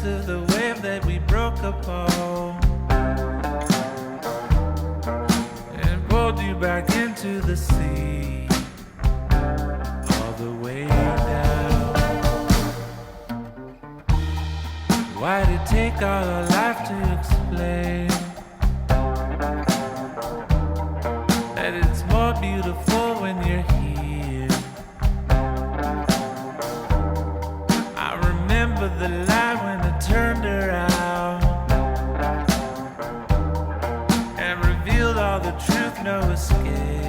Of the wave that we broke upon and pulled you back into the sea, all the way down. Why'd it take all our life to explain that it's more beautiful when you're here? I remember the light when I turned around and revealed all the truth, no escape.